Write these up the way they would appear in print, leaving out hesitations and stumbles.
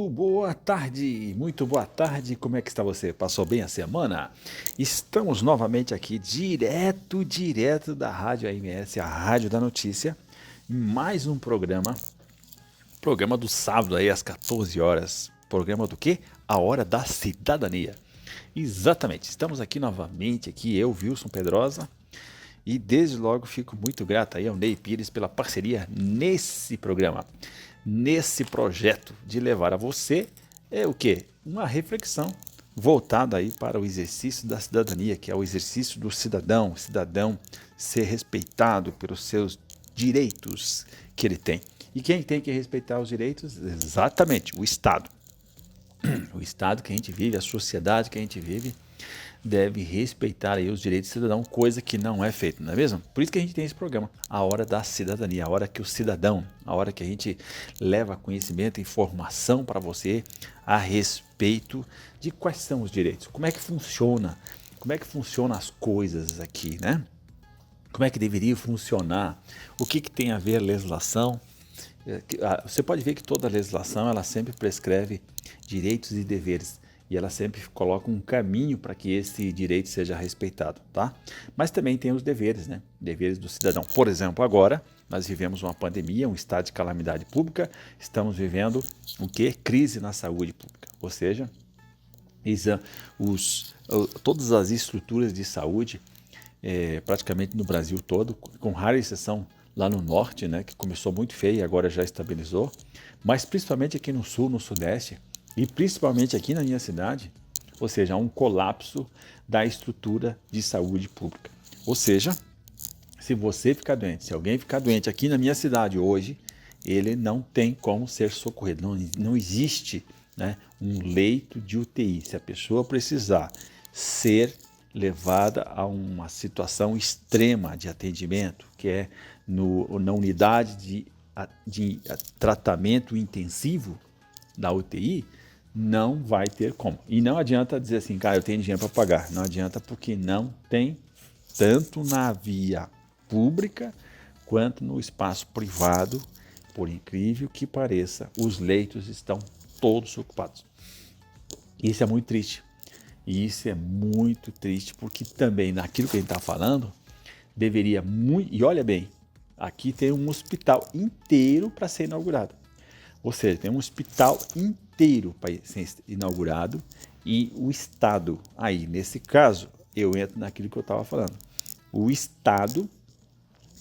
Muito boa tarde, como é que está você? Passou bem a semana? Estamos novamente aqui, direto da Rádio AMS, a Rádio da Notícia, em mais um programa do sábado aí às 14 horas. Programa do quê? A Hora da Cidadania. Exatamente, estamos aqui novamente, eu, Wilson Pedrosa, e desde logo fico muito grato aí ao Ney Pires pela parceria nesse programa, nesse projeto de levar a você o quê? Uma reflexão voltada aí para o exercício da cidadania, que é o exercício do cidadão, ser respeitado pelos seus direitos que ele tem. E quem tem que respeitar os direitos? Exatamente, o Estado. O Estado que a gente vive, a sociedade que a gente vive, deve respeitar aí os direitos do cidadão, coisa que não é feita, não é mesmo? Por isso que a gente tem esse programa, a Hora da Cidadania, a hora que o cidadão, a hora que a gente leva conhecimento e informação para você a respeito de quais são os direitos, como é que funciona as coisas aqui, né? Como é que deveria funcionar, o que tem a ver a legislação. Você pode ver que toda legislação ela sempre prescreve direitos e deveres e ela sempre coloca um caminho para que esse direito seja respeitado, tá? Mas também tem os deveres, né? Deveres do cidadão. Por exemplo, agora nós vivemos uma pandemia, um estado de calamidade pública, estamos vivendo o quê? Crise na saúde pública, ou seja, todas as estruturas de saúde, praticamente no Brasil todo, com rara exceção lá no norte, né, que começou muito feio e agora já estabilizou, mas principalmente aqui no sul, no sudeste, e principalmente aqui na minha cidade, ou seja, há um colapso da estrutura de saúde pública. Ou seja, se você ficar doente, se alguém ficar doente aqui na minha cidade hoje, ele não tem como ser socorrido, não existe, né, um leito de UTI. Se a pessoa precisar ser levada a uma situação extrema de atendimento, que é na unidade de tratamento intensivo da UTI, não vai ter como. E não adianta dizer assim, cara, eu tenho dinheiro para pagar. Não adianta porque não tem, tanto na via pública quanto no espaço privado, por incrível que pareça, os leitos estão todos ocupados. Isso é muito triste. E isso é muito triste, porque também naquilo que a gente está falando, deveria muito. E olha bem, aqui tem um hospital inteiro para ser inaugurado. Ou seja, tem um hospital inteiro para ser inaugurado e o Estado, aí nesse caso, eu entro naquilo que eu estava falando. O Estado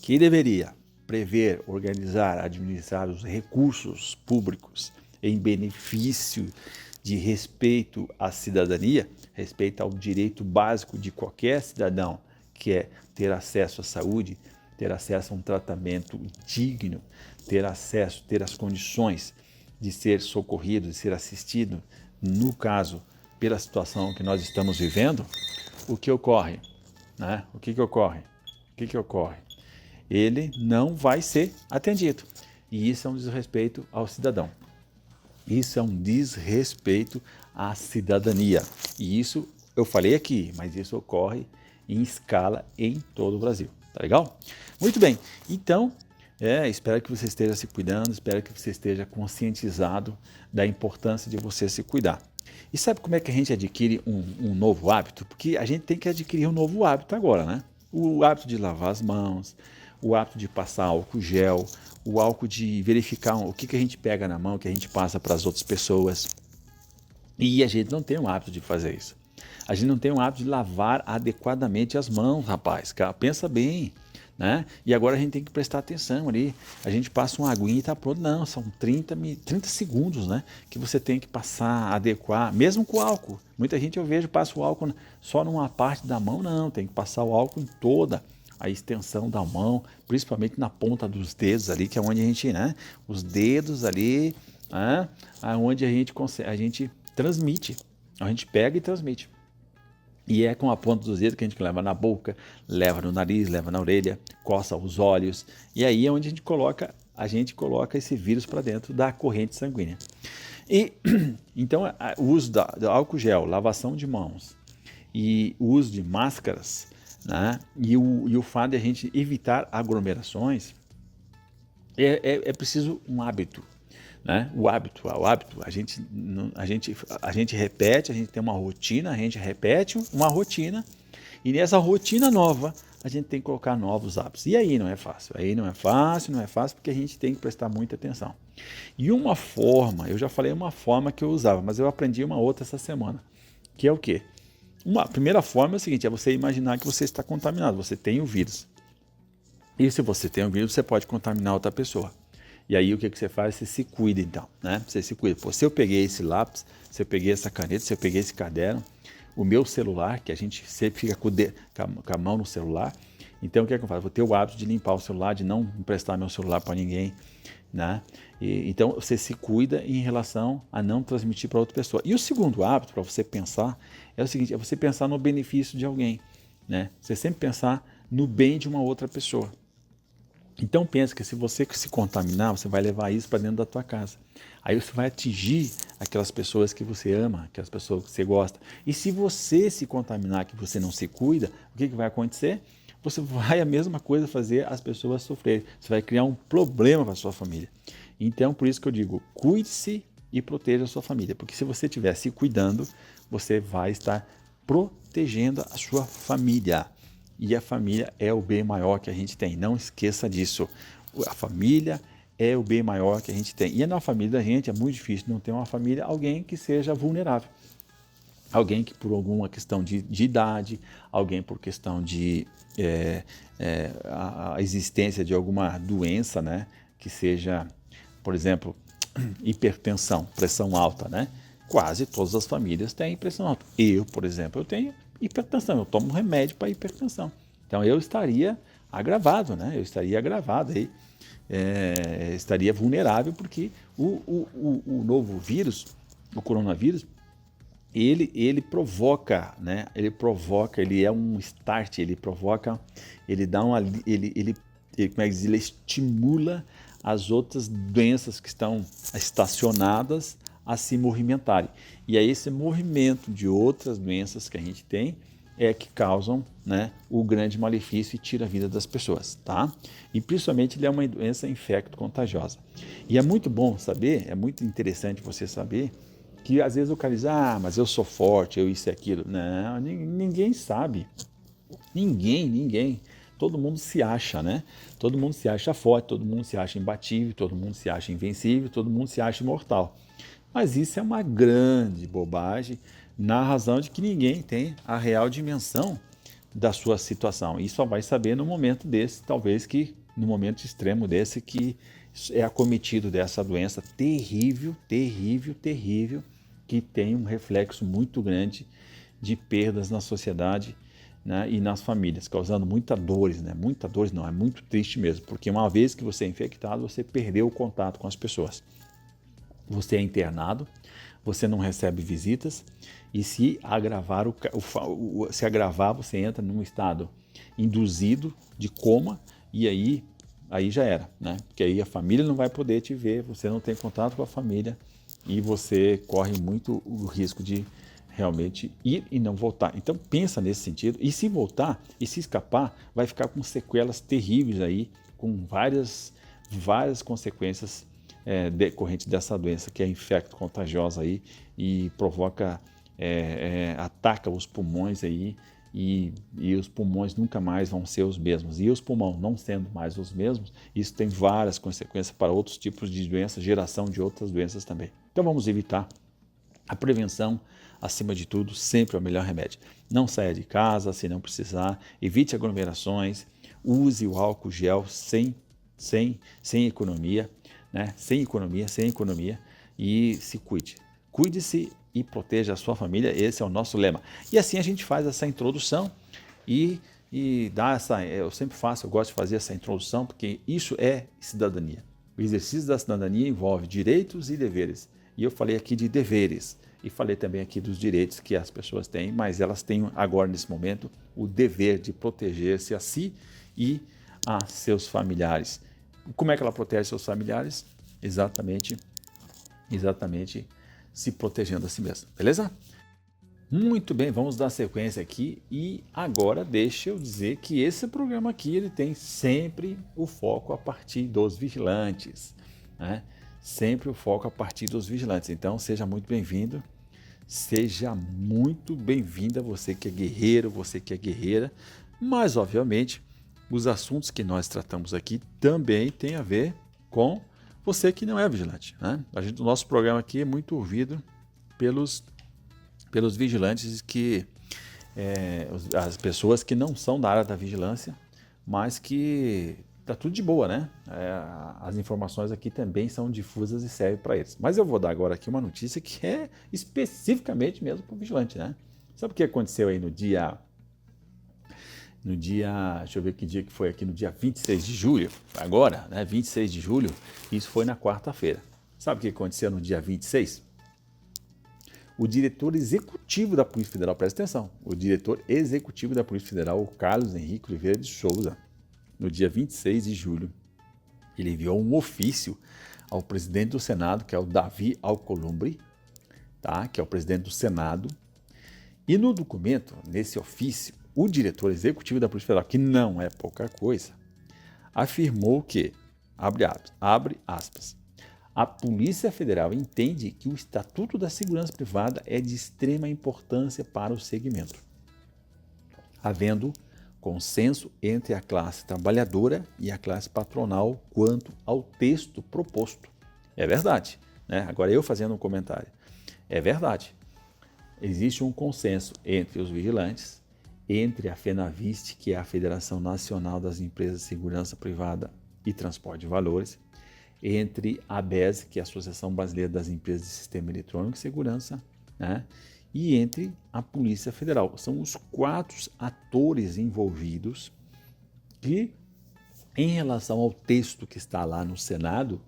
que deveria prever, organizar, administrar os recursos públicos em benefício de respeito à cidadania, respeito ao direito básico de qualquer cidadão, que é ter acesso à saúde, ter acesso a um tratamento digno, ter as condições de ser socorrido, de ser assistido, no caso, pela situação que nós estamos vivendo, o que ocorre? Né? O que ocorre? Ele não vai ser atendido. E isso é um desrespeito ao cidadão. Isso é um desrespeito à cidadania. E isso eu falei aqui, mas isso ocorre em escala em todo o Brasil. Tá legal? Muito bem. Então, espero que você esteja se cuidando, espero que você esteja conscientizado da importância de você se cuidar. E sabe como é que a gente adquire um novo hábito? Porque a gente tem que adquirir um novo hábito agora, né? O hábito de lavar as mãos, o hábito de passar álcool gel, o álcool de verificar o que a gente pega na mão, que a gente passa para as outras pessoas. E a gente não tem o hábito de fazer isso. A gente não tem o hábito de lavar adequadamente as mãos, rapaz. Pensa bem, né? E agora a gente tem que prestar atenção ali. A gente passa uma aguinha e está pronto. Não, são 30 segundos, né? Que você tem que passar, adequar, mesmo com álcool. Muita gente eu vejo passa o álcool só numa parte da mão, não. Tem que passar o álcool em toda a extensão da mão, principalmente na ponta dos dedos ali, que é onde a gente, né? Os dedos ali, né? Onde a gente transmite. A gente pega e transmite. E é com a ponta dos dedos que a gente leva na boca, leva no nariz, leva na orelha, coça os olhos. E aí é onde a gente coloca esse vírus para dentro da corrente sanguínea. E então o uso do álcool gel, lavação de mãos e o uso de máscaras, né? E o fato de a gente evitar aglomerações, é preciso um hábito. né? O hábito, a gente repete, a gente tem uma rotina, a gente repete uma rotina e nessa rotina nova a gente tem que colocar novos hábitos. E aí não é fácil, não é fácil porque a gente tem que prestar muita atenção. E uma forma, eu já falei uma forma que eu usava, mas eu aprendi uma outra essa semana, que é o quê? Uma primeira forma é o seguinte, é você imaginar que você está contaminado, você tem o vírus. E se você tem o vírus, você pode contaminar outra pessoa. E aí o que você faz? Você se cuida então, né? Você se cuida. Pô, se eu peguei esse lápis, se eu peguei essa caneta, se eu peguei esse caderno, o meu celular, que a gente sempre fica com a mão no celular, então o que é que eu faço? Vou ter o hábito de limpar o celular, de não emprestar meu celular para ninguém, né? Então você se cuida em relação a não transmitir para outra pessoa. E o segundo hábito para você pensar é o seguinte, é você pensar no benefício de alguém, né? Você sempre pensar no bem de uma outra pessoa. Então pensa que se você se contaminar, você vai levar isso para dentro da tua casa. Aí você vai atingir aquelas pessoas que você ama, aquelas pessoas que você gosta. E se você se contaminar, que você não se cuida, o que vai acontecer? Você vai a mesma coisa fazer as pessoas sofrerem. Você vai criar um problema para a sua família. Então, por isso que eu digo, cuide-se e proteja a sua família. Porque se você estiver se cuidando, você vai estar protegendo a sua família. E a família é o bem maior que a gente tem. Não esqueça disso. A família é o bem maior que a gente tem. E na família da gente é muito difícil não ter uma família, alguém que seja vulnerável. Alguém que por alguma questão de idade, alguém por questão de a existência de alguma doença, né? Que seja, por exemplo, hipertensão, pressão alta, né? Quase todas as famílias têm pressão alta. Eu, por exemplo, eu tenho hipertensão, eu tomo remédio para hipertensão. Então eu estaria agravado, né? Eu estaria agravado aí, estaria vulnerável porque o novo vírus, o coronavírus, ele provoca, né? Ele é um start, ele provoca, ele dá uma, como é que diz? Ele estimula as outras doenças que estão estacionadas a se movimentarem. E é esse movimento de outras doenças que a gente tem que causam, né, o grande malefício e tira a vida das pessoas, tá? E principalmente ele é uma doença infecto-contagiosa. E é muito bom saber, é muito interessante você saber que às vezes o cara diz, mas eu sou forte, eu isso e aquilo. Não, ninguém sabe. Ninguém. Todo mundo se acha, né? Todo mundo se acha forte, todo mundo se acha imbatível, todo mundo se acha invencível, todo mundo se acha imortal. Mas isso é uma grande bobagem, na razão de que ninguém tem a real dimensão da sua situação. E só vai saber no momento desse, talvez que no momento extremo desse, que é acometido dessa doença terrível, que tem um reflexo muito grande de perdas na sociedade, né, e nas famílias, causando muita dores, né? Muita dores não, é muito triste mesmo, porque uma vez que você é infectado, você perdeu o contato com as pessoas. Você é internado, você não recebe visitas e se agravar, você entra num estado induzido de coma e aí já era, né? Porque aí a família não vai poder te ver, você não tem contato com a família e você corre muito o risco de realmente ir e não voltar. Então pensa nesse sentido, e se voltar e se escapar, vai ficar com sequelas terríveis aí, com várias consequências decorrentes dessa doença que é infecto-contagiosa aí e provoca, ataca os pulmões aí e os pulmões nunca mais vão ser os mesmos. E os pulmões não sendo mais os mesmos, isso tem várias consequências para outros tipos de doenças, geração de outras doenças também. Então vamos evitar. A prevenção, acima de tudo, sempre é o melhor remédio. Não saia de casa se não precisar, evite aglomerações, use o álcool gel sem economia, né? Sem economia e se cuide. Cuide-se e proteja a sua família, esse é o nosso lema. E assim a gente faz essa introdução e dá eu sempre faço, eu gosto de fazer essa introdução porque isso é cidadania. O exercício da cidadania envolve direitos e deveres. E eu falei aqui de deveres e falei também aqui dos direitos que as pessoas têm, mas elas têm agora, nesse momento, o dever de proteger-se a si e a seus familiares. Como é que ela protege seus familiares? Exatamente se protegendo a si mesma, beleza? Muito bem, vamos dar sequência aqui e agora deixa eu dizer que esse programa aqui ele tem sempre o foco a partir dos vigilantes, né? sempre o foco a partir dos vigilantes. Então, seja muito bem-vindo, seja muito bem-vinda, você que é guerreiro, você que é guerreira, mas, obviamente, os assuntos que nós tratamos aqui também têm a ver com você que não é vigilante, né? O nosso programa aqui é muito ouvido pelos vigilantes as pessoas que não são da área da vigilância, mas que tá tudo de boa, né? As informações aqui também são difusas e servem para eles. Mas eu vou dar agora aqui uma notícia que é especificamente mesmo para o vigilante, né? Sabe o que aconteceu aí no dia, deixa eu ver que dia que foi aqui, no dia 26 de julho, agora, né? 26 de julho, isso foi na quarta-feira. Sabe o que aconteceu no dia 26? O diretor executivo da Polícia Federal, presta atenção, o diretor executivo da Polícia Federal, o Carlos Henrique Oliveira de Souza, no dia 26 de julho, ele enviou um ofício ao presidente do Senado, que é o Davi Alcolumbre, tá? Que é o presidente do Senado, e no documento, nesse ofício, o diretor executivo da Polícia Federal, que não é pouca coisa, afirmou que, abre aspas, a Polícia Federal entende que o Estatuto da Segurança Privada é de extrema importância para o segmento, havendo consenso entre a classe trabalhadora e a classe patronal quanto ao texto proposto. É verdade, né? Agora eu fazendo um comentário. É verdade. Existe um consenso entre os vigilantes, entre a FENAVIST, que é a Federação Nacional das Empresas de Segurança Privada e Transporte de Valores, entre a ABES, que é a Associação Brasileira das Empresas de Sistema Eletrônico de Segurança, né? E entre a Polícia Federal. São os 4 atores envolvidos que, em relação ao texto que está lá no Senado,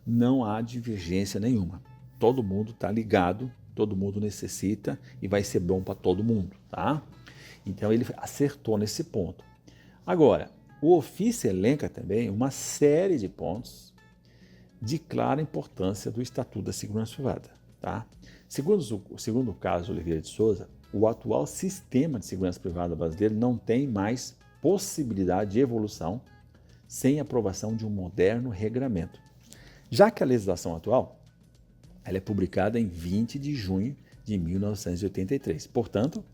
não há divergência nenhuma. Todo mundo está ligado, todo mundo necessita e vai ser bom para todo mundo, tá? Então ele acertou nesse ponto. Agora, o ofício elenca também uma série de pontos de clara importância do Estatuto da Segurança Privada, tá? Segundo o Carlos Oliveira de Souza, o atual sistema de segurança privada brasileiro não tem mais possibilidade de evolução sem aprovação de um moderno regramento. Já que a legislação atual ela é publicada em 20 de junho de 1983, portanto,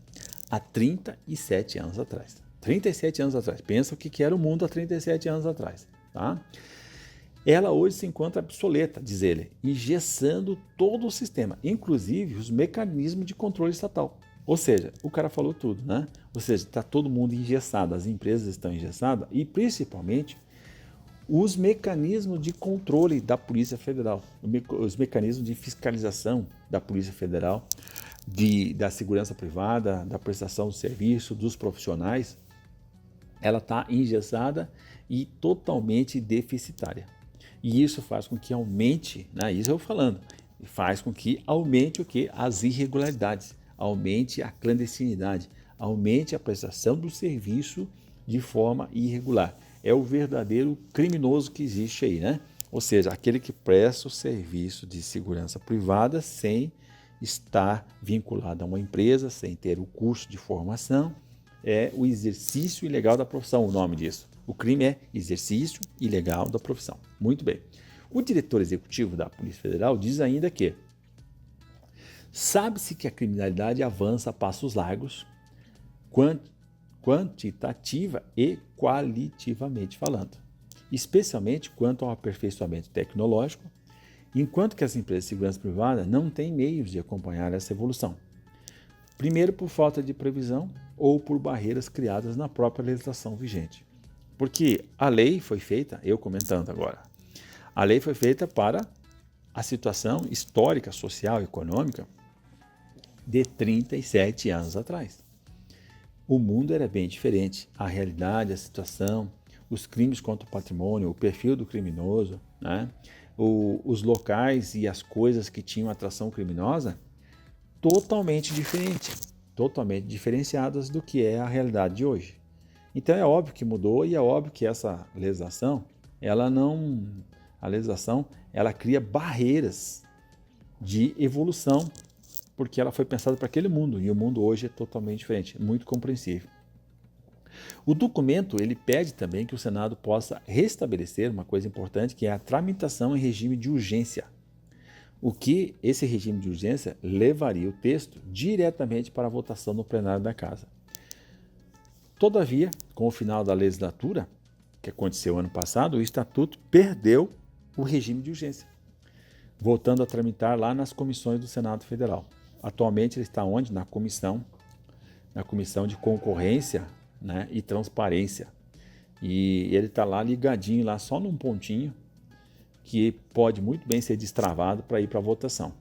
há 37 anos atrás. 37 anos atrás. Pensa o que era o mundo há 37 anos atrás, tá? Ela hoje se encontra obsoleta, diz ele, engessando todo o sistema, inclusive os mecanismos de controle estatal. Ou seja, o cara falou tudo, né? Ou seja, está todo mundo engessado, as empresas estão engessadas e principalmente os mecanismos de controle da Polícia Federal, os mecanismos de fiscalização da Polícia Federal, da segurança privada, da prestação de serviço, dos profissionais, ela está engessada e totalmente deficitária. E isso faz com que aumente, né, isso eu falando, faz com que aumente o que? As irregularidades, aumente a clandestinidade, aumente a prestação do serviço de forma irregular. É o verdadeiro criminoso que existe aí, né? Ou seja, aquele que presta o serviço de segurança privada sem estar vinculado a uma empresa, sem ter o curso de formação, é o exercício ilegal da profissão, o nome disso. O crime é exercício ilegal da profissão. Muito bem. O diretor executivo da Polícia Federal diz ainda que sabe-se que a criminalidade avança a passos largos, quantitativa e qualitativamente falando, especialmente quanto ao aperfeiçoamento tecnológico, enquanto que as empresas de segurança privada não têm meios de acompanhar essa evolução. Primeiro, por falta de previsão ou por barreiras criadas na própria legislação vigente. Porque a lei foi feita, eu comentando agora, a lei foi feita para a situação histórica, social e econômica de 37 anos atrás. O mundo era bem diferente, a realidade, a situação, os crimes contra o patrimônio, o perfil do criminoso, né? Os locais e as coisas que tinham atração criminosa, totalmente diferenciadas do que é a realidade de hoje. Então é óbvio que mudou e é óbvio que essa legislação, a legislação, ela cria barreiras de evolução, porque ela foi pensada para aquele mundo e o mundo hoje é totalmente diferente, muito compreensível. O documento ele pede também que o Senado possa restabelecer uma coisa importante, que é a tramitação em regime de urgência. O que esse regime de urgência levaria o texto diretamente para a votação no plenário da Casa. Todavia, com o final da legislatura, que aconteceu ano passado, o Estatuto perdeu o regime de urgência, voltando a tramitar lá nas comissões do Senado Federal. Atualmente ele está onde? Na comissão de concorrência, né, e transparência. E ele está lá ligadinho, lá só num pontinho, que pode muito bem ser destravado para ir para a votação.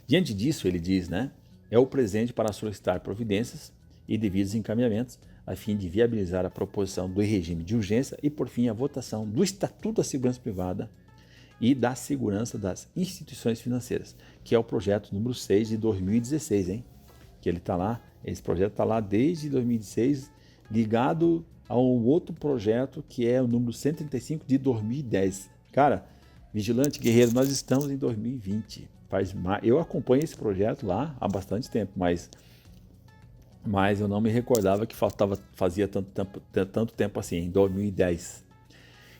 Diante disso, ele diz, né, é o presente para solicitar providências e devidos encaminhamentos, a fim de viabilizar a proposição do regime de urgência e, por fim, a votação do Estatuto da Segurança Privada e da Segurança das Instituições Financeiras, que é o projeto número 6 de 2016, hein? Que ele está lá, esse projeto está lá desde 2016, ligado a um outro projeto que é o número 135 de 2010. Cara, Vigilante Guerreiro, nós estamos em 2020. Eu acompanho esse projeto lá há bastante tempo, mas eu não me recordava que fazia tanto tempo assim, em 2010.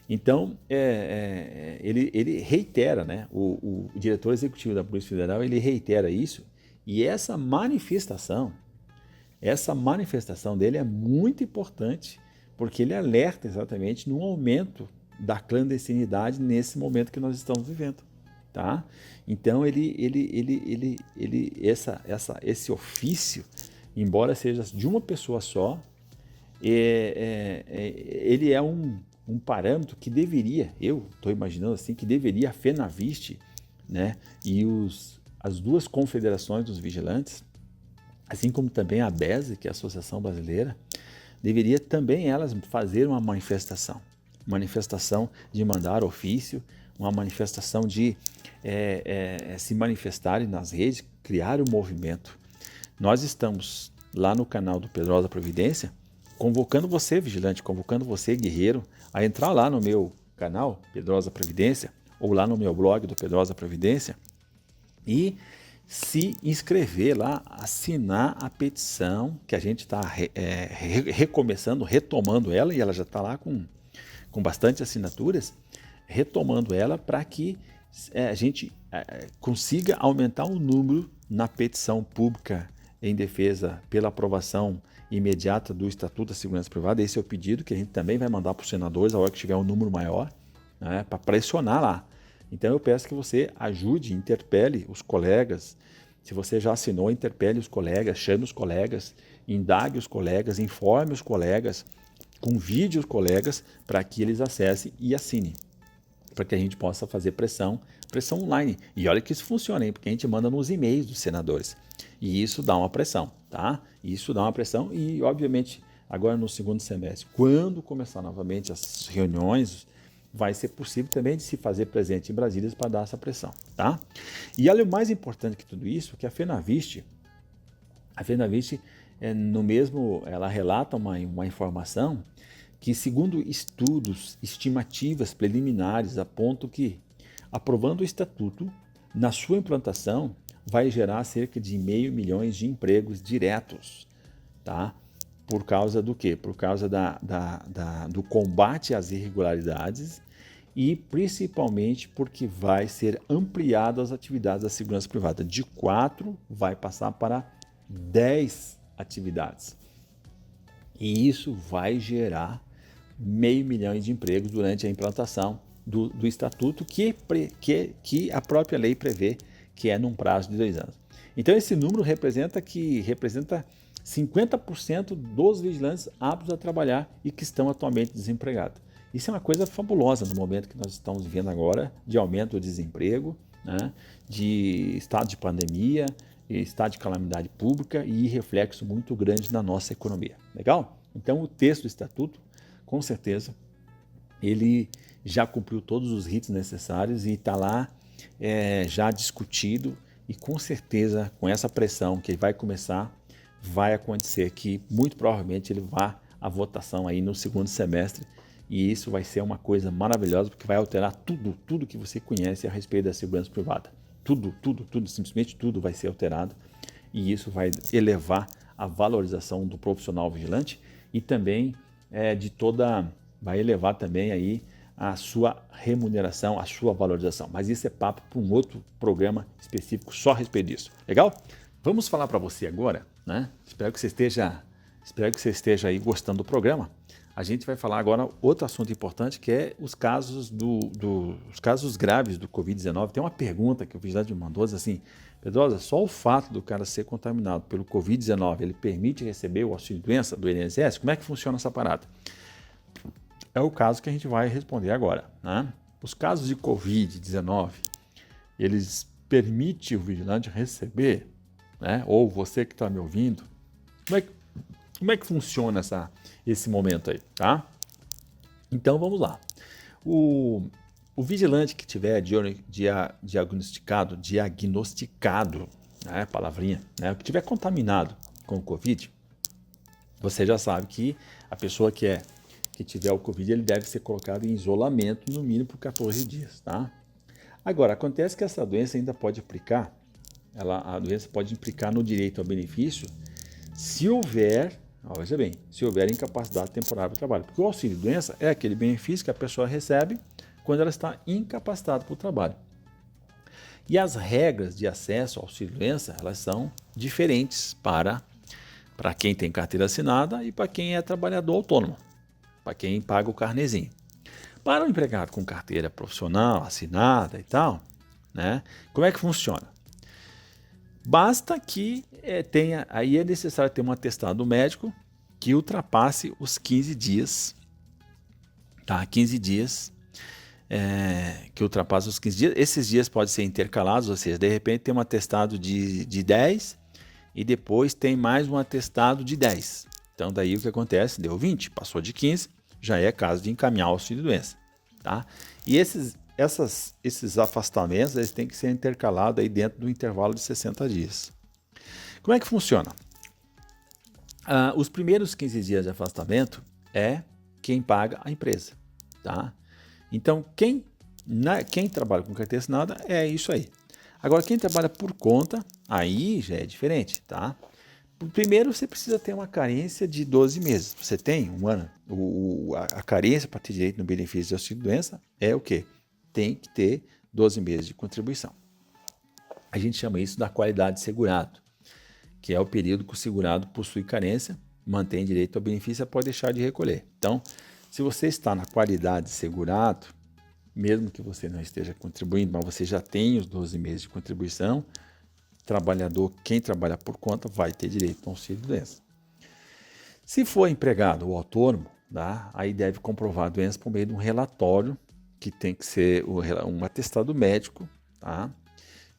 Então, ele reitera, né? O diretor executivo da Polícia Federal, ele reitera isso, e essa manifestação dele é muito importante, porque ele alerta exatamente no aumento da clandestinidade nesse momento que nós estamos vivendo, tá? Então, esse ofício, embora seja de uma pessoa só, ele é um parâmetro que deveria, eu estou imaginando assim, que deveria a FenaVisti, né, e as duas confederações dos vigilantes, assim como também a ABESE, que é a Associação Brasileira, deveria também elas fazer uma manifestação de mandar ofício, uma manifestação de se manifestarem nas redes, criar um movimento. Nós estamos lá no canal do Pedrosa Providência, convocando você, vigilante, convocando você, guerreiro, a entrar lá no meu canal, Pedrosa Providência, ou lá no meu blog do Pedrosa Providência, e se inscrever lá, assinar a petição, que a gente está recomeçando, retomando ela, e ela já está lá com bastante assinaturas, retomando ela para que a gente consiga aumentar o número na petição pública em defesa pela aprovação imediata do Estatuto da Segurança Privada. Esse é o pedido que a gente também vai mandar para os senadores a hora que tiver um número maior, né, para pressionar lá. Então eu peço que você ajude, interpele os colegas. Se você já assinou, interpele os colegas, chame os colegas, indague os colegas, informe os colegas, convide os colegas para que eles acessem e assinem, para que a gente possa fazer pressão online. E olha que isso funciona, hein? Porque a gente manda nos e-mails dos senadores. E isso dá uma pressão, tá? Isso dá uma pressão e, obviamente, agora no segundo semestre, quando começar novamente as reuniões, vai ser possível também de se fazer presente em Brasília para dar essa pressão, tá? E olha, o mais importante que tudo isso, que a FenaVisti, ela relata uma informação que, segundo estudos, estimativas preliminares, apontam que, aprovando o Estatuto, na sua implantação, vai gerar cerca de 500 mil de empregos diretos, tá? Por causa do quê? Por causa do combate às irregularidades e principalmente porque vai ser ampliado as atividades da segurança privada. De 4 vai passar para 10 atividades. E isso vai gerar 500 mil de empregos durante a implantação do Estatuto que a própria lei prevê, que é num prazo de 2 anos. Então esse número representa 50% dos vigilantes aptos a trabalhar e que estão atualmente desempregados. Isso é uma coisa fabulosa no momento que nós estamos vivendo agora, de aumento do desemprego, né, de estado de pandemia, estado de calamidade pública e reflexo muito grande na nossa economia. Legal? Então o texto do Estatuto, com certeza, ele já cumpriu todos os ritos necessários e está lá já discutido, e com certeza com essa pressão que vai começar, vai acontecer que muito provavelmente ele vá à votação aí no segundo semestre, e isso vai ser uma coisa maravilhosa, porque vai alterar tudo que você conhece a respeito da segurança privada. Tudo, simplesmente tudo vai ser alterado, e isso vai elevar a valorização do profissional vigilante, e também vai elevar também aí a sua remuneração, a sua valorização. Mas isso é papo para um outro programa específico só a respeito disso. Legal? Vamos falar para você agora, né? Espero que você esteja aí gostando do programa. A gente vai falar agora outro assunto importante, que é os casos os casos graves do Covid-19. Tem uma pergunta que o vigilante me mandou, diz assim: Pedrosa, só o fato do cara ser contaminado pelo Covid-19, ele permite receber o auxílio-doença do INSS? Como é que funciona essa parada? É o caso que a gente vai responder agora, né? Os casos de Covid-19, eles permitem o vigilante receber, né? Ou você que está me ouvindo, como é que funciona esse momento aí, tá? Então vamos lá. O vigilante que tiver diagnosticado, né, palavrinha, né, que tiver contaminado com o Covid, você já sabe que a pessoa que tiver o Covid, ele deve ser colocado em isolamento no mínimo por 14 dias, tá? Agora, acontece que essa doença ainda pode aplicar, a doença pode implicar no direito ao benefício se houver, veja bem, se houver incapacidade temporária para o trabalho. Porque o auxílio-doença é aquele benefício que a pessoa recebe quando ela está incapacitada para o trabalho. E as regras de acesso ao auxílio-doença, elas são diferentes para quem tem carteira assinada e para quem é trabalhador autônomo, para quem paga o carnezinho. Para o empregado com carteira profissional, assinada e tal, né, como é que funciona? Basta que aí é necessário ter um atestado médico que ultrapasse os 15 dias, tá? 15 dias, que ultrapasse os 15 dias. Esses dias podem ser intercalados, ou seja, de repente tem um atestado de 10 e depois tem mais um atestado de 10. Então daí o que acontece? Deu 20, passou de 15, já é caso de encaminhar o auxílio-doença, tá? E esses afastamentos, eles têm que ser intercalados aí dentro do intervalo de 60 dias. Como é que funciona? Os primeiros 15 dias de afastamento é quem paga a empresa, tá? Então, quem trabalha com carteira assinada é isso aí. Agora, quem trabalha por conta, aí já é diferente, tá? Primeiro, você precisa ter uma carência de 12 meses. Você tem um ano. A carência para ter direito no benefício de auxílio-doença é o quê? Tem que ter 12 meses de contribuição. A gente chama isso da qualidade de segurado, que é o período que o segurado possui carência, mantém direito ao benefício e pode deixar de recolher. Então, se você está na qualidade de segurado, mesmo que você não esteja contribuindo, mas você já tem os 12 meses de contribuição, quem trabalha por conta vai ter direito ao auxílio-doença. Se for empregado ou autônomo, tá? Aí deve comprovar a doença por meio de um relatório, que tem que ser um atestado médico, tá?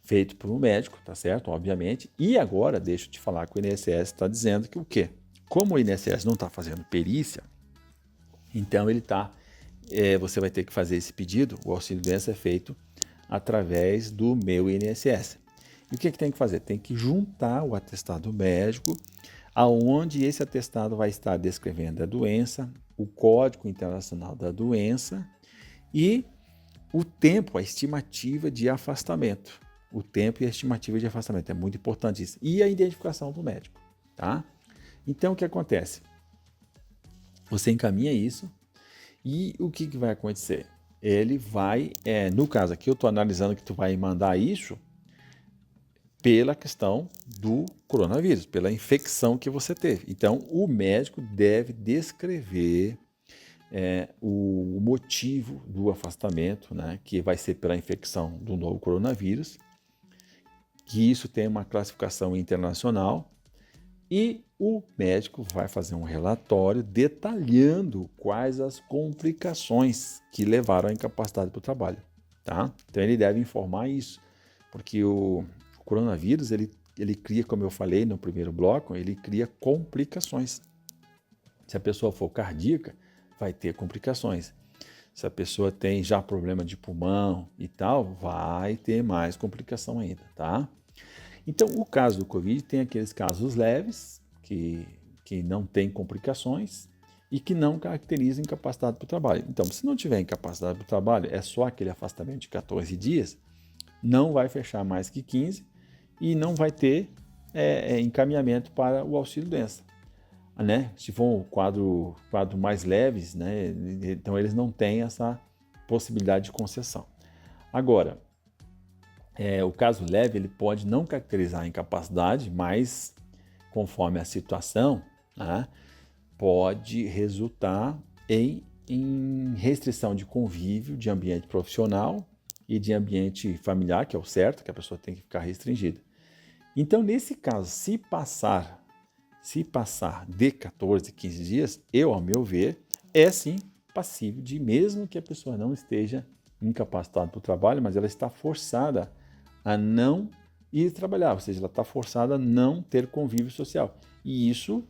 Feito por um médico, tá certo? Obviamente. E agora, deixa eu te falar que o INSS está dizendo que o quê? Como o INSS não está fazendo perícia, então você vai ter que fazer esse pedido, o auxílio-doença é feito através do Meu INSS. E o que tem que fazer? Tem que juntar o atestado médico, aonde esse atestado vai estar descrevendo a doença, o código internacional da doença e o tempo, a estimativa de afastamento. O tempo e a estimativa de afastamento, é muito importante isso. E a identificação do médico, tá? Então, o que acontece? Você encaminha isso e o que vai acontecer? Ele vai, no caso aqui, eu estou analisando que tu vai mandar isso pela questão do coronavírus, pela infecção que você teve. Então, o médico deve descrever o motivo do afastamento, né, que vai ser pela infecção do novo coronavírus, que isso tem uma classificação internacional, e o médico vai fazer um relatório detalhando quais as complicações que levaram à incapacidade para o trabalho, tá? Então, ele deve informar isso, porque o coronavírus, ele cria, como eu falei no primeiro bloco, ele cria complicações. Se a pessoa for cardíaca, vai ter complicações. Se a pessoa tem já problema de pulmão e tal, vai ter mais complicação ainda, tá? Então, o caso do Covid tem aqueles casos leves, que não tem complicações e que não caracterizam incapacidade para o trabalho. Então, se não tiver incapacidade para o trabalho, é só aquele afastamento de 14 dias, não vai fechar mais que 15 e não vai ter encaminhamento para o auxílio-doença. né? Se for um quadro mais leves, né? Então eles não têm essa possibilidade de concessão. Agora, o caso leve ele pode não caracterizar a incapacidade, mas conforme a situação, né, pode resultar em restrição de convívio, de ambiente profissional e de ambiente familiar, que é o certo, que a pessoa tem que ficar restringida. Então, nesse caso, se passar de 14, 15 dias, ao meu ver, é sim passível de, mesmo que a pessoa não esteja incapacitada para o trabalho, mas ela está forçada a não ir trabalhar, ou seja, ela está forçada a não ter convívio social. E isso,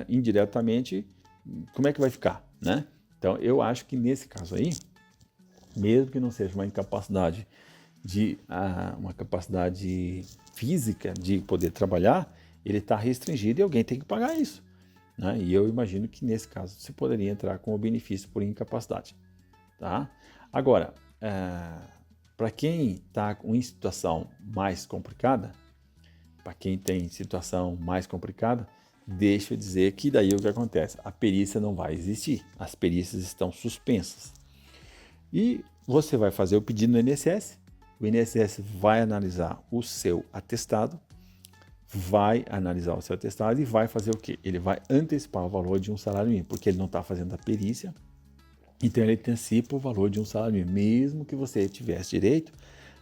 indiretamente, como é que vai ficar, né? Então, eu acho que nesse caso aí, mesmo que não seja uma incapacidade uma capacidade física de poder trabalhar, ele está restringido e alguém tem que pagar isso, né? E eu imagino que nesse caso você poderia entrar com o benefício por incapacidade, tá? Agora, para quem está em situação mais complicada, deixa eu dizer que daí o que acontece? A perícia não vai existir, as perícias estão suspensas. E você vai fazer o pedido no INSS, o INSS vai analisar o seu atestado, e vai fazer o quê? Ele vai antecipar o valor de um salário mínimo, porque ele não está fazendo a perícia, então ele antecipa o valor de um salário mínimo, mesmo que você tivesse direito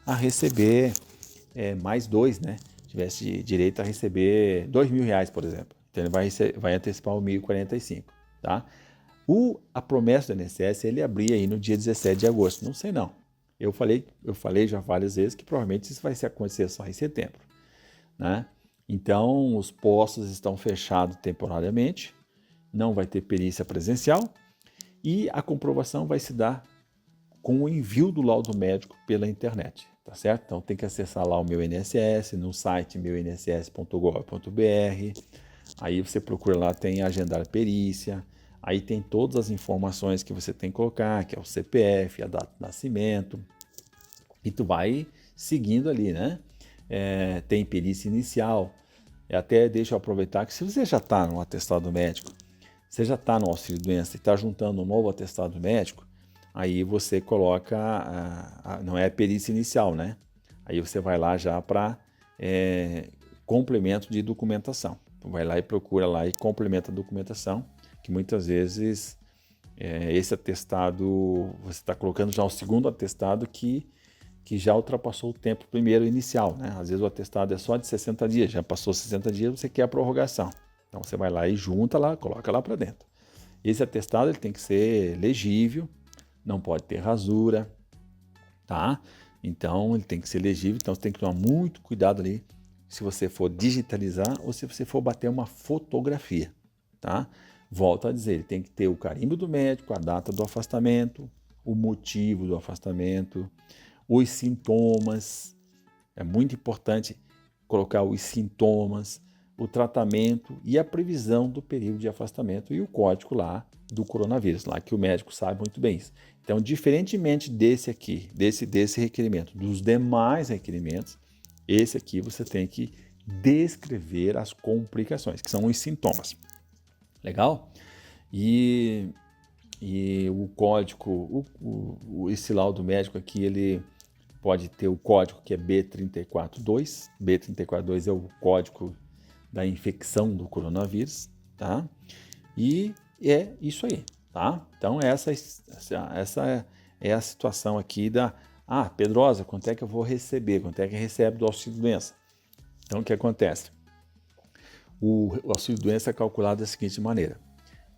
a receber mais dois, né? Tivesse direito a receber R$2.000, por exemplo. Então ele vai antecipar o 1.045, tá? A promessa do INSS ele abria aí no dia 17 de agosto. Não sei não. Eu falei já várias vezes que provavelmente isso vai acontecer só em setembro, né? Então os postos estão fechados temporariamente, não vai ter perícia presencial e a comprovação vai se dar com o envio do laudo médico pela internet, tá certo? Então tem que acessar lá o Meu INSS, no site meuinss.gov.br, aí você procura lá, tem agendar perícia, aí tem todas as informações que você tem que colocar, que é o CPF, a data de nascimento, e tu vai seguindo ali, né? Tem perícia inicial, até deixa eu aproveitar que se você já está no atestado médico, você já está no auxílio-doença e está juntando um novo atestado médico, aí você coloca, não é a perícia inicial, né? Aí você vai lá já para complemento de documentação. Vai lá e procura lá e complementa a documentação, que muitas vezes esse atestado, você está colocando já o segundo atestado que já ultrapassou o tempo primeiro inicial, né? Às vezes o atestado é só de 60 dias, já passou 60 dias, você quer a prorrogação. Então você vai lá e junta lá, coloca lá para dentro. Esse atestado ele tem que ser legível, não pode ter rasura, tá? Então ele tem que ser legível, então você tem que tomar muito cuidado ali se você for digitalizar ou se você for bater uma fotografia, tá? Volto a dizer, ele tem que ter o carimbo do médico, a data do afastamento, o motivo do afastamento, os sintomas. É muito importante colocar os sintomas, o tratamento e a previsão do período de afastamento e o código lá do coronavírus, lá que o médico sabe muito bem isso. Então, diferentemente desse aqui, desse requerimento, dos demais requerimentos, esse aqui você tem que descrever as complicações, que são os sintomas. Legal? E o código, esse laudo médico aqui, ele pode ter o código que é B342. B342 é o código da infecção do coronavírus, tá? E é isso aí, tá? Então essa é a situação aqui Pedrosa, quanto é que eu vou receber? Quanto é que recebe do auxílio-doença? Então o que acontece? O auxílio-doença é calculado da seguinte maneira: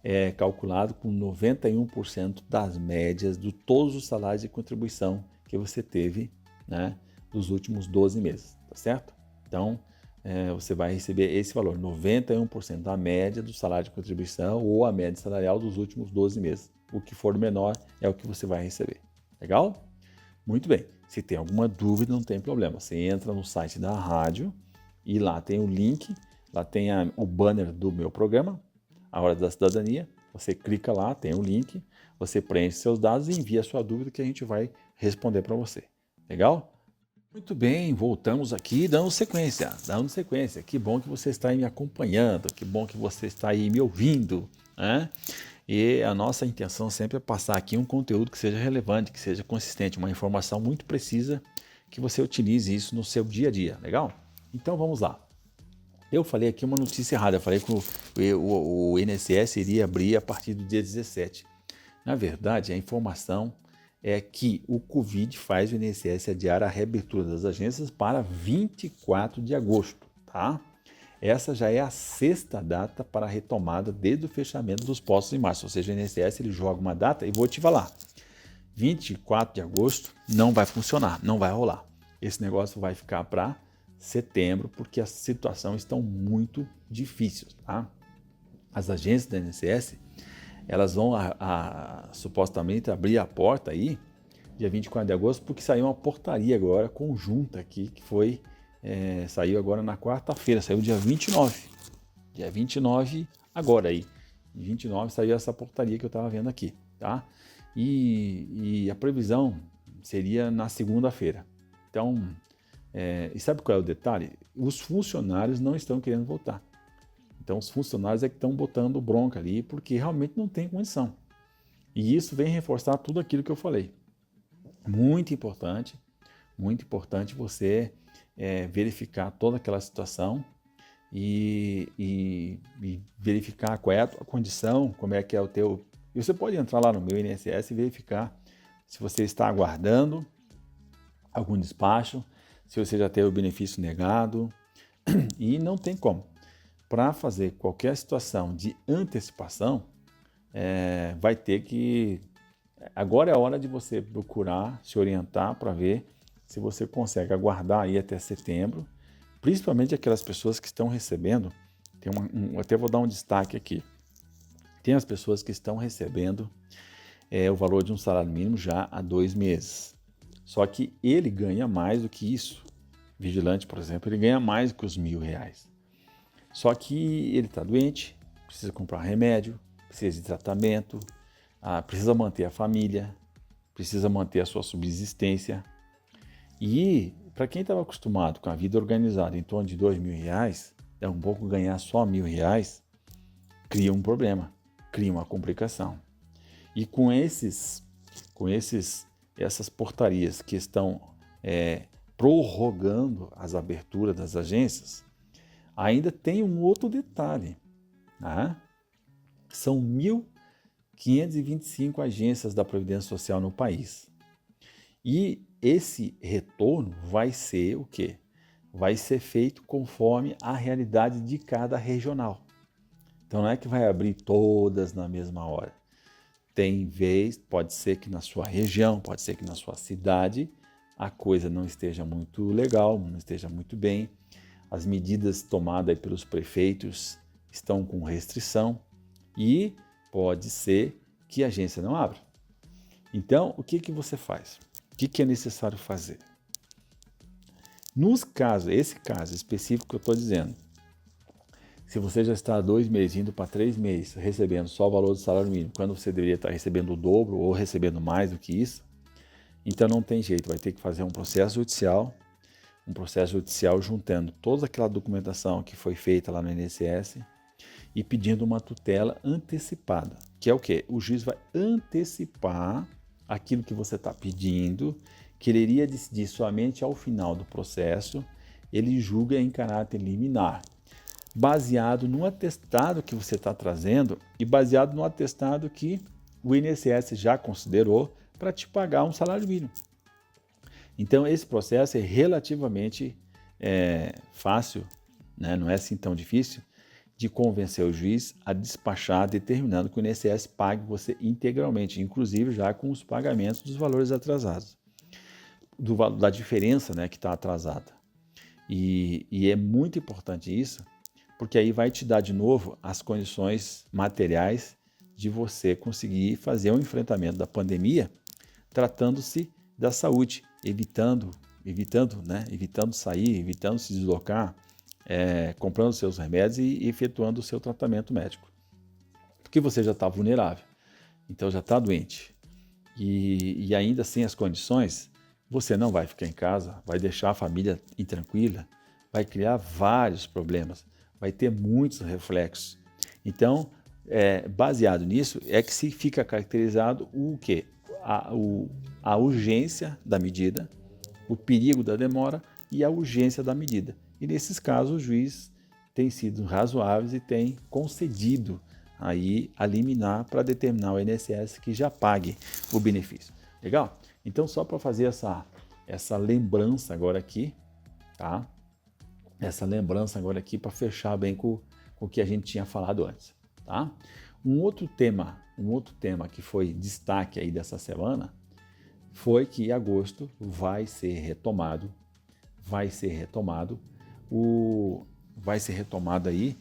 é calculado com 91% das médias de todos os salários de contribuição que você teve, né, dos últimos 12 meses, tá certo? Então, você vai receber esse valor, 91% da média do salário de contribuição ou a média salarial dos últimos 12 meses. O que for menor é o que você vai receber. Legal? Muito bem. Se tem alguma dúvida, não tem problema. Você entra no site da rádio e lá tem o link, lá tem o banner do meu programa, A Hora da Cidadania. Você clica lá, tem o link, você preenche seus dados e envia a sua dúvida que a gente vai responder para você. Legal? Muito bem, voltamos aqui dando sequência, dando sequência. Que bom que você está aí me acompanhando, que bom que você está aí me ouvindo, né? E a nossa intenção sempre é passar aqui um conteúdo que seja relevante, que seja consistente, uma informação muito precisa, que você utilize isso no seu dia a dia, legal? Então vamos lá. Eu falei aqui uma notícia errada, eu falei que o INSS iria abrir a partir do dia 17. Na verdade, a informação é que o Covid faz o INSS adiar a reabertura das agências para 24 de agosto, tá? Essa já é a sexta data para a retomada desde o fechamento dos postos em março, ou seja, o INSS ele joga uma data e vou te falar, 24 de agosto não vai funcionar, não vai rolar. Esse negócio vai ficar para setembro, porque a situação está muito difícil, tá? As agências da INSS elas vão supostamente abrir a porta aí, dia 24 de agosto, porque saiu uma portaria agora, conjunta aqui, que foi, saiu agora na quarta-feira, saiu dia 29. Dia 29 agora aí. Dia 29 saiu essa portaria que eu estava vendo aqui, tá? E a previsão seria na segunda-feira. Então, e sabe qual é o detalhe? Os funcionários não estão querendo voltar. Então, os funcionários é que estão botando bronca ali, porque realmente não tem condição. E isso vem reforçar tudo aquilo que eu falei. Muito importante você verificar toda aquela situação e verificar qual é a tua condição, como é que é o teu... E você pode entrar lá no meu INSS e verificar se você está aguardando algum despacho, se você já teve o benefício negado, e não tem como. Para fazer qualquer situação de antecipação, vai ter que... Agora é a hora de você procurar se orientar para ver se você consegue aguardar aí até setembro, principalmente aquelas pessoas que estão recebendo. Até vou dar um destaque aqui. Tem as pessoas que estão recebendo o valor de um salário mínimo já há 2 meses. Só que ele ganha mais do que isso. Vigilante, por exemplo, ele ganha mais do que os R$ 1.000. Só que ele está doente, precisa comprar remédio, precisa de tratamento, precisa manter a família, precisa manter a sua subsistência. E para quem estava acostumado com a vida organizada em torno de R$ 2.000, é um pouco ganhar só R$ 1.000, cria um problema, cria uma complicação. E com essas portarias que estão prorrogando as aberturas das agências, ainda tem um outro detalhe, né? São 1.525 agências da Previdência Social no país. E esse retorno vai ser o quê? Vai ser feito conforme a realidade de cada regional. Então não é que vai abrir todas na mesma hora. Tem vez, pode ser que na sua região, pode ser que na sua cidade a coisa não esteja muito legal, não esteja muito bem. As medidas tomadas pelos prefeitos estão com restrição e pode ser que a agência não abra. Então, o que você faz? O que é necessário fazer? Esse caso específico que eu estou dizendo, se você já está há 2 meses, indo para 3 meses, recebendo só o valor do salário mínimo, quando você deveria estar recebendo o dobro ou recebendo mais do que isso, então não tem jeito, vai ter que fazer um processo judicial juntando toda aquela documentação que foi feita lá no INSS e pedindo uma tutela antecipada, que é o quê? O juiz vai antecipar aquilo que você está pedindo, que ele iria decidir somente ao final do processo, ele julga em caráter liminar, baseado no atestado que você está trazendo e baseado no atestado que o INSS já considerou para te pagar um salário mínimo. Então, esse processo é relativamente fácil, né? Não é assim tão difícil, de convencer o juiz a despachar, determinando que o INSS pague você integralmente, inclusive já com os pagamentos dos valores atrasados, da diferença, né, que está atrasada. E é muito importante isso, porque aí vai te dar de novo as condições materiais de você conseguir fazer o enfrentamento da pandemia, tratando-se da saúde, evitando sair, evitando se deslocar, comprando seus remédios e efetuando o seu tratamento médico. Porque você já está vulnerável, então já está doente. E ainda sem as condições, você não vai ficar em casa, vai deixar a família intranquila, vai criar vários problemas, vai ter muitos reflexos. Então, baseado nisso, é que se fica caracterizado o quê? A urgência da medida, o perigo da demora e a urgência da medida. E nesses casos, o juiz tem sido razoável e tem concedido aí a liminar para determinar o INSS que já pague o benefício. Legal? Então, só para fazer essa lembrança agora aqui, tá? Essa lembrança agora aqui para fechar bem com o que a gente tinha falado antes, tá? Um outro tema que foi destaque aí dessa semana foi que em agosto vai ser retomado aí,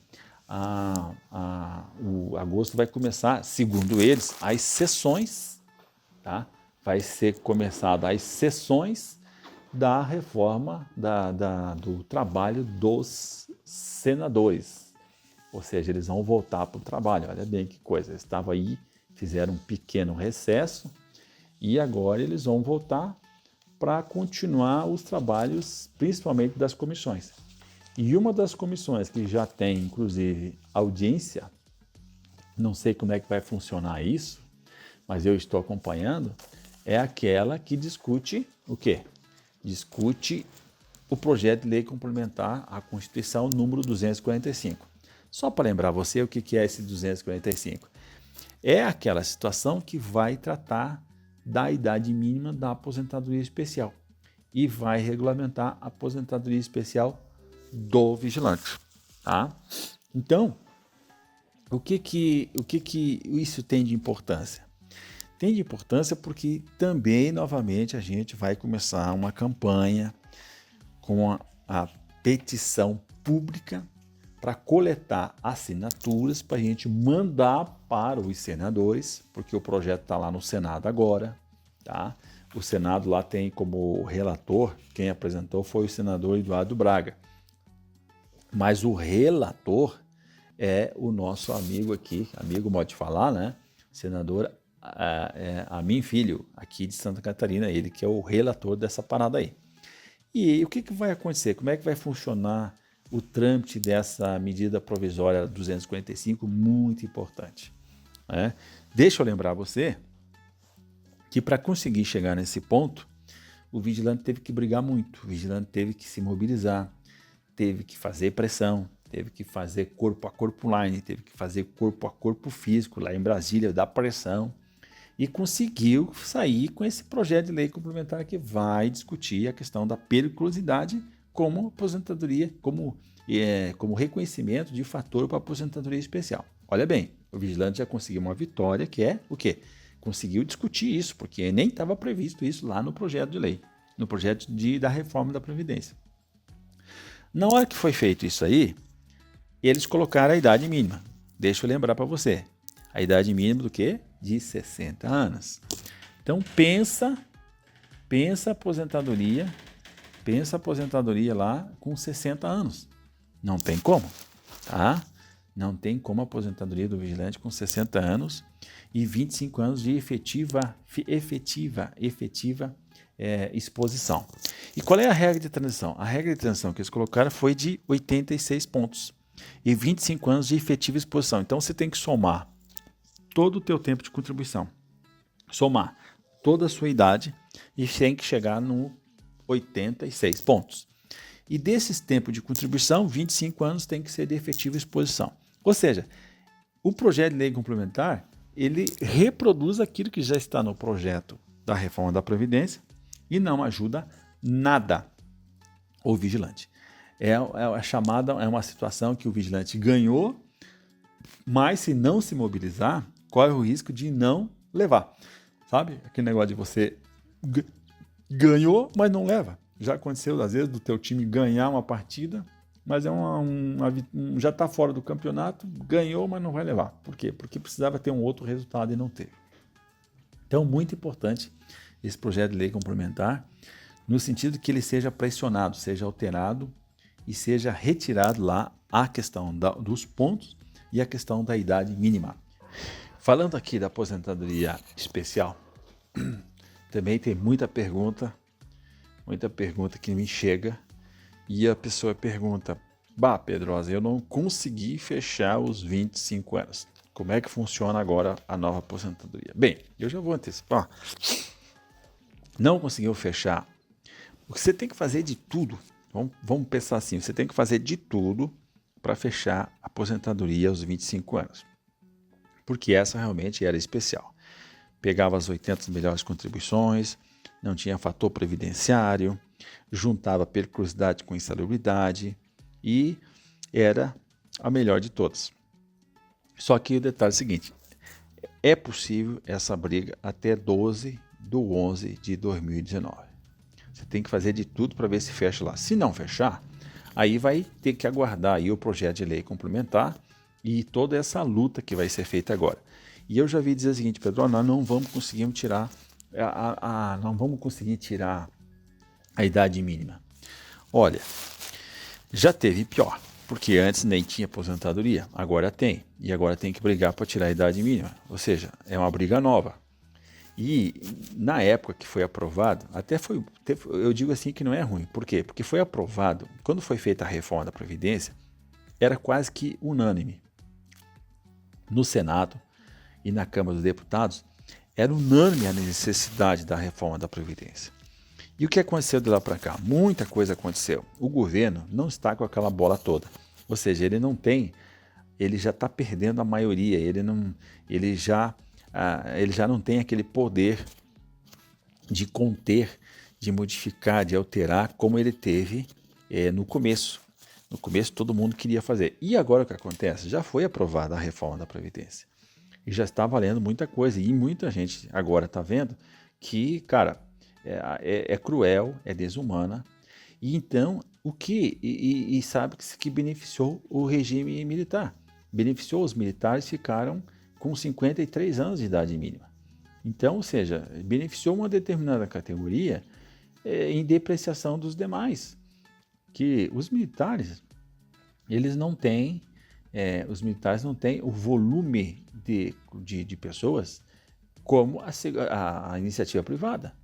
o agosto vai começar, segundo eles, as sessões, tá? Vai ser começada as sessões da reforma do trabalho dos senadores. Ou seja, eles vão voltar para o trabalho. Olha bem que coisa, eles estavam aí, fizeram um pequeno recesso e agora eles vão voltar para continuar os trabalhos, principalmente das comissões. E uma das comissões que já tem, inclusive, audiência, não sei como é que vai funcionar isso, mas eu estou acompanhando, é aquela que discute o quê? Discute o projeto de lei complementar à Constituição número 245. Só para lembrar você o que é esse 245. É aquela situação que vai tratar da idade mínima da aposentadoria especial e vai regulamentar a aposentadoria especial do vigilante, tá? Então, o que isso tem de importância? Tem de importância porque também, novamente, a gente vai começar uma campanha com a petição pública para coletar assinaturas para a gente mandar para os senadores, porque o projeto está lá no Senado agora, tá? O Senado lá tem como relator, quem apresentou foi o senador Eduardo Braga. Mas o relator é o nosso amigo aqui, amigo modo de falar, né? Senador Amin Filho, aqui de Santa Catarina, ele que é o relator dessa parada aí. E o que vai acontecer? Como é que vai funcionar o trâmite dessa medida provisória 245? Muito importante, né? Deixa eu lembrar você que para conseguir chegar nesse ponto, o vigilante teve que brigar muito, o vigilante teve que se mobilizar, teve que fazer pressão, teve que fazer corpo a corpo online, teve que fazer corpo a corpo físico lá em Brasília, dar pressão, e conseguiu sair com esse projeto de lei complementar que vai discutir a questão da periculosidade como aposentadoria, como reconhecimento de fator para aposentadoria especial. Olha bem, o vigilante já conseguiu uma vitória, que é o quê? Conseguiu discutir isso, porque nem estava previsto isso lá no projeto de lei, no projeto da reforma da Previdência. Na hora que foi feito isso aí, eles colocaram a idade mínima. Deixa eu lembrar para você. A idade mínima do quê? De 60 anos. Então pensa aposentadoria lá com 60 anos. Não tem como, tá? Não tem como a aposentadoria do vigilante com 60 anos e 25 anos de efetiva exposição. E qual é a regra de transição? A regra de transição que eles colocaram foi de 86 pontos e 25 anos de efetiva exposição. Então você tem que somar todo o teu tempo de contribuição, somar toda a sua idade e tem que chegar no 86 pontos. E desses tempos de contribuição, 25 anos tem que ser de efetiva exposição. Ou seja, o projeto de lei complementar, ele reproduz aquilo que já está no projeto da reforma da Previdência e não ajuda nada o vigilante. É uma situação que o vigilante ganhou, mas se não se mobilizar, corre o risco de não levar. Sabe? Aquele negócio de você ganhou, mas não leva. Já aconteceu, às vezes, do teu time ganhar uma partida, mas já está fora do campeonato, ganhou, mas não vai levar. Por quê? Porque precisava ter um outro resultado e não teve. Então, muito importante esse projeto de lei complementar, no sentido que ele seja pressionado, seja alterado e seja retirado lá a questão dos pontos e a questão da idade mínima. Falando aqui da aposentadoria especial, também tem muita pergunta muita pergunta que me chega e a pessoa pergunta: Bah, Pedrosa, eu não consegui fechar os 25 anos. Como é que funciona agora a nova aposentadoria? Bem, eu já vou antecipar. Não conseguiu fechar. O que você tem que fazer de tudo, vamos pensar assim, você tem que fazer de tudo para fechar a aposentadoria aos 25 anos. Porque essa realmente era especial. Pegava as 80 melhores contribuições, não tinha fator previdenciário, juntava periculosidade com insalubridade e era a melhor de todas. Só que o detalhe é o seguinte, é possível essa briga até 12/11/2019. Você tem que fazer de tudo para ver se fecha lá. Se não fechar, aí vai ter que aguardar aí o projeto de lei complementar e toda essa luta que vai ser feita agora. E eu já vi dizer o seguinte, Pedro, nós não vamos conseguir tirar a idade mínima. Olha, já teve pior, porque antes nem tinha aposentadoria, agora tem. E agora tem que brigar para tirar a idade mínima. Ou seja, é uma briga nova. E na época que foi aprovado, eu digo assim que não é ruim. Por quê? Porque foi aprovado, quando foi feita a reforma da Previdência, era quase que unânime. No Senado e na Câmara dos Deputados, era unânime a necessidade da reforma da Previdência. E o que aconteceu de lá para cá? Muita coisa aconteceu. O governo não está com aquela bola toda. Ou seja, ele já está perdendo a maioria, ele já não tem aquele poder de conter, de modificar, de alterar, como ele teve no começo. No começo todo mundo queria fazer. E agora o que acontece? Já foi aprovada a reforma da Previdência. E já está valendo muita coisa. E muita gente agora está vendo que, cara, é cruel, é desumana. E então, sabe que beneficiou o regime militar. Beneficiou os militares, ficaram com 53 anos de idade mínima. Então, ou seja, beneficiou uma determinada categoria em depreciação dos demais. Que os militares, eles não têm, o volume de pessoas como a iniciativa privada.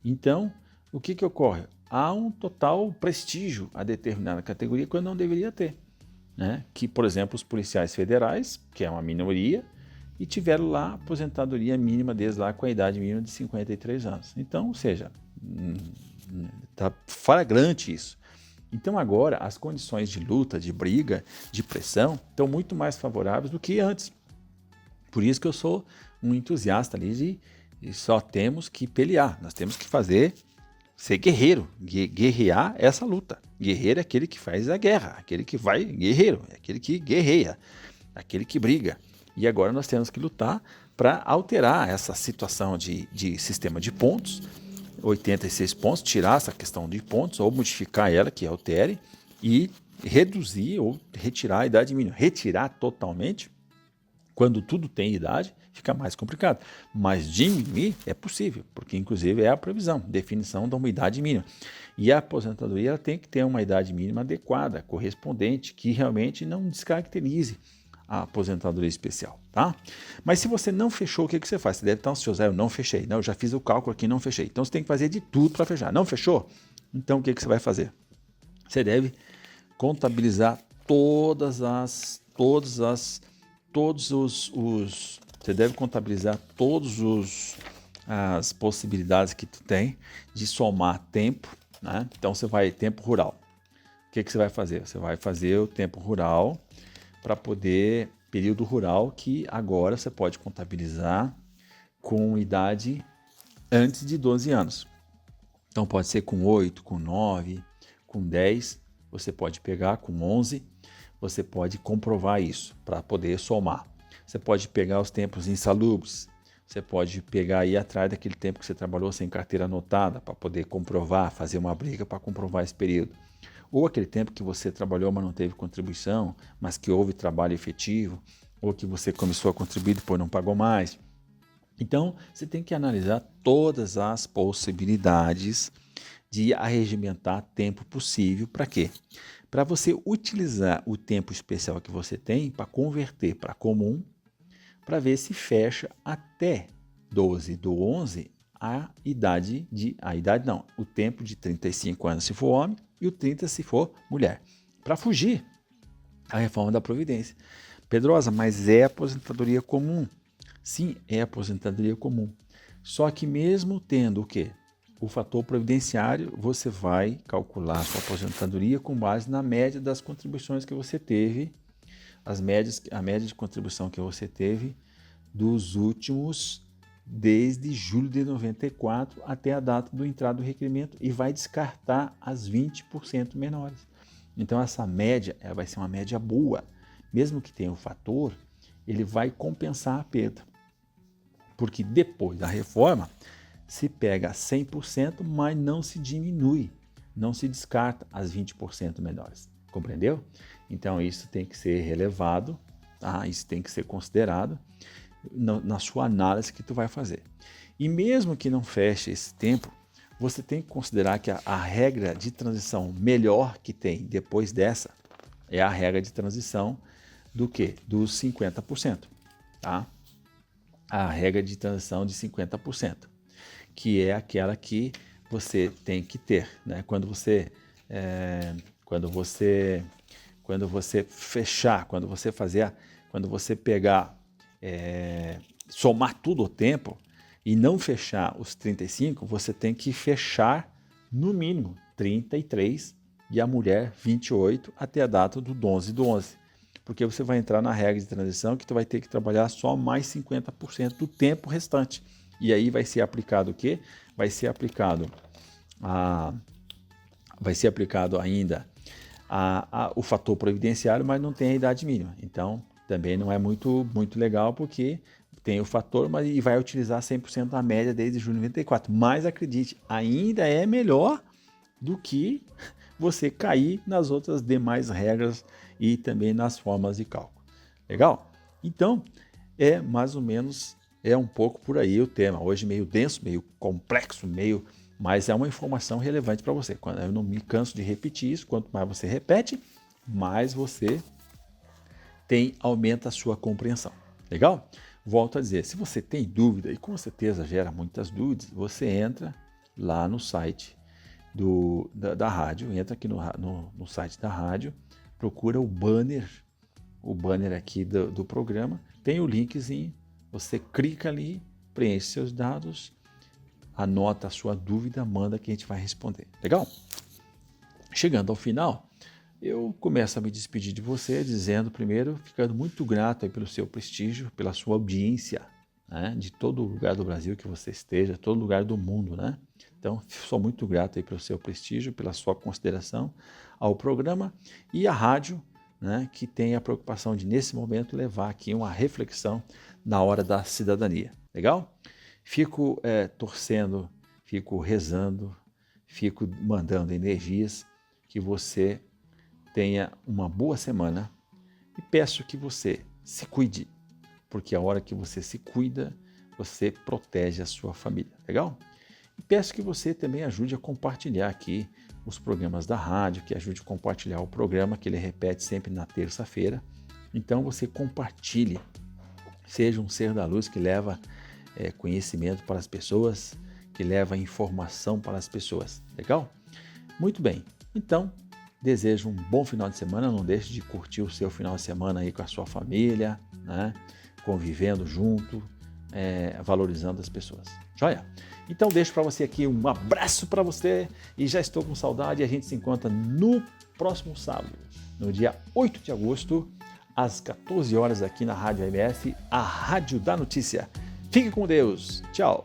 Então, o que ocorre? Há um total prestígio a determinada categoria quando não deveria ter. Né? Que, por exemplo, os policiais federais, que é uma minoria, e tiveram lá a aposentadoria mínima deles lá com a idade mínima de 53 anos. Então, ou seja, está flagrante isso. Então agora as condições de luta, de briga, de pressão estão muito mais favoráveis do que antes. Por isso que eu sou um entusiasta ali de só temos que pelear, nós temos que ser guerreiro, guerrear essa luta. Guerreiro é aquele que faz a guerra, aquele que vai guerreiro, é aquele que guerreia, aquele que briga. E agora nós temos que lutar para alterar essa situação de sistema de pontos, 86 pontos, tirar essa questão de pontos ou modificar ela, que altere, e reduzir ou retirar a idade mínima. Retirar totalmente, quando tudo tem idade, fica mais complicado. Mas diminuir é possível, porque inclusive é a previsão, definição da uma idade mínima. E a aposentadoria ela tem que ter uma idade mínima adequada, correspondente, que realmente não descaracterize a aposentadoria especial, tá? Mas se você não fechou, o que você faz? Você deve estar ansioso, eu não fechei, não, eu já fiz o cálculo aqui, não fechei. Então você tem que fazer de tudo para fechar. Não fechou? Então o que você vai fazer? Você deve contabilizar você deve contabilizar as possibilidades que tu tem de somar tempo, né? Então você vai tempo rural. O que você vai fazer? Você vai fazer o tempo rural para poder, período rural, que agora você pode contabilizar com idade antes de 12 anos. Então pode ser com 8, com 9, com 10, você pode pegar com 11, você pode comprovar isso para poder somar. Você pode pegar os tempos insalubres, você pode pegar aí atrás daquele tempo que você trabalhou sem carteira anotada para poder comprovar, fazer uma briga para comprovar esse período. Ou aquele tempo que você trabalhou, mas não teve contribuição, mas que houve trabalho efetivo, ou que você começou a contribuir e depois não pagou mais. Então, você tem que analisar todas as possibilidades de arregimentar tempo possível. Para quê? Para você utilizar o tempo especial que você tem para converter para comum, para ver se fecha até 12/11 o tempo de 35 anos se for homem e o 30 se for mulher, para fugir à reforma da Previdência. Pedrosa, mas é aposentadoria comum. Sim, é aposentadoria comum. Só que mesmo tendo o quê? O fator previdenciário, você vai calcular a sua aposentadoria com base na média das contribuições que você teve, a média de contribuição que você teve dos últimos, desde julho de 94 até a data do entrada do requerimento, e vai descartar as 20% menores. Então essa média vai ser uma média boa. Mesmo que tenha o fator, ele vai compensar a perda. Porque depois da reforma, se pega 100%, mas não se diminui, não se descarta as 20% menores. Compreendeu? Então isso tem que ser relevado, tá? Isso tem que ser considerado na sua análise que tu vai fazer. E mesmo que não feche esse tempo, você tem que considerar que a regra de transição melhor que tem depois dessa é a regra de transição do quê? Dos 50%, tá? A regra de transição de 50%, que é aquela que você tem que ter, né? Quando você pegar, somar tudo o tempo e não fechar os 35, você tem que fechar no mínimo 33 e a mulher 28 até a data do 11/11. Porque você vai entrar na regra de transição que tu vai ter que trabalhar só mais 50% do tempo restante. E aí vai ser aplicado o quê? Vai ser aplicado ainda o fator previdenciário, mas não tem a idade mínima. Então, também não é muito legal, porque tem o fator, mas e vai utilizar 100% da média desde julho de 94. Mas acredite, ainda é melhor do que você cair nas outras demais regras e também nas formas de cálculo. Legal? Então, mais ou menos, um pouco por aí o tema. Hoje meio denso, meio complexo, mas é uma informação relevante para você. Eu não me canso de repetir isso. Quanto mais você repete, mais você aumenta a sua compreensão. Legal? Volto a dizer, se você tem dúvida, e com certeza gera muitas dúvidas, você entra lá no site da rádio, entra aqui no site da rádio, procura o banner aqui do programa, tem o linkzinho, você clica ali, preenche seus dados, anota a sua dúvida, manda que a gente vai responder. Legal? Chegando ao final, eu começo a me despedir de você dizendo, primeiro, ficando muito grato aí pelo seu prestígio, pela sua audiência, né, de todo lugar do Brasil que você esteja, todo lugar do mundo, né? Então, sou muito grato aí pelo seu prestígio, pela sua consideração ao programa e à rádio, né, que tem a preocupação de, nesse momento, levar aqui uma reflexão na hora da cidadania. Legal? Fico torcendo, fico rezando, fico mandando energias, que você tenha uma boa semana e peço que você se cuide, porque a hora que você se cuida, você protege a sua família. Legal? E peço que você também ajude a compartilhar aqui os programas da rádio, que ajude a compartilhar o programa, que ele repete sempre na terça-feira. Então você compartilhe, seja um ser da luz que leva conhecimento para as pessoas, que leva informação para as pessoas. Legal? Muito bem. Então, desejo um bom final de semana. Não deixe de curtir o seu final de semana aí com a sua família, né? Convivendo junto, valorizando as pessoas. Joia? Então deixo para você aqui um abraço para você e já estou com saudade. A gente se encontra no próximo sábado, no dia 8 de agosto, às 14 horas aqui na Rádio MS, a Rádio da Notícia. Fique com Deus. Tchau.